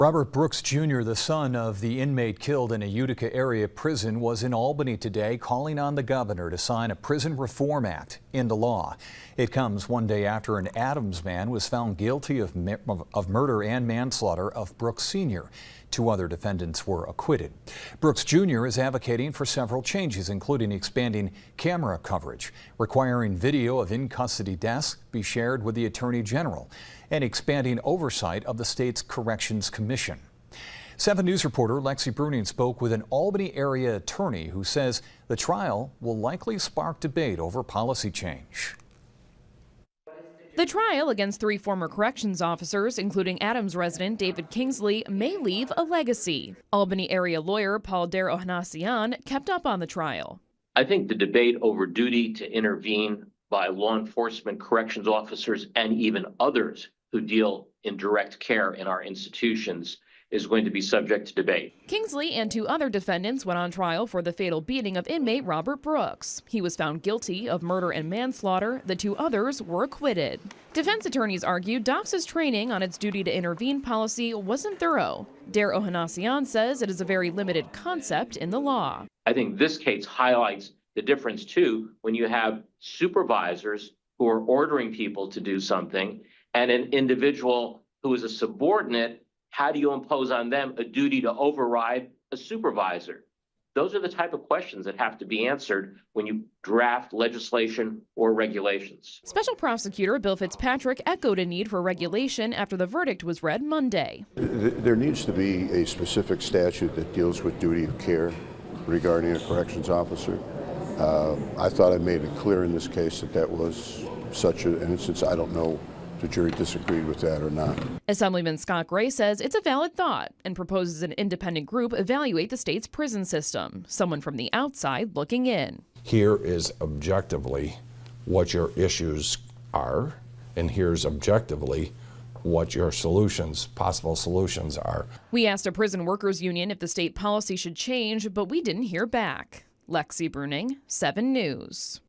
Robert Brooks Jr., the son of the inmate killed in a Utica-area prison, was in Albany today calling on the governor to sign a prison reform act into law. It comes one day after an Adams man was found guilty of murder and manslaughter of Brooks Sr. Two other defendants were acquitted. Brooks Jr. is advocating for several changes, including expanding camera coverage, requiring video of in-custody deaths be shared with the Attorney General, and expanding oversight of the state's Corrections Commission. 7 News reporter Lexi Bruning spoke with an Albany area attorney who says the trial will likely spark debate over policy change. The trial against 3 former corrections officers, including Adams resident David Kingsley, may leave a legacy. Albany area lawyer Paul Ohanassian kept up on the trial. I think the debate over duty to intervene by law enforcement, corrections officers, and even others who deal in direct care in our institutions is going to be subject to debate. Kingsley and 2 other defendants went on trial for the fatal beating of inmate Robert Brooks. He was found guilty of murder and manslaughter. The 2 others were acquitted. Defense attorneys argued DOCS's training on its duty to intervene policy wasn't thorough. Ohanassian says it is a very limited concept in the law. I think this case highlights the difference, too, when you have supervisors who are ordering people to do something and an individual who is a subordinate. How do you impose on them a duty to override a supervisor? Those are the type of questions that have to be answered when you draft legislation or regulations. Special Prosecutor Bill Fitzpatrick echoed a need for regulation after the verdict was read Monday. There needs to be a specific statute that deals with duty of care regarding a corrections officer. I thought I made it clear in this case that that was such an instance. I don't know if the jury disagreed with that or not. Assemblyman Scott Gray says it's a valid thought and proposes an independent group evaluate the state's prison system, someone from the outside looking in. Here is objectively what your issues are, and here's objectively what your solutions, possible solutions are. We asked a prison workers union if the state policy should change, but we didn't hear back. Lexi Bruning, 7 News.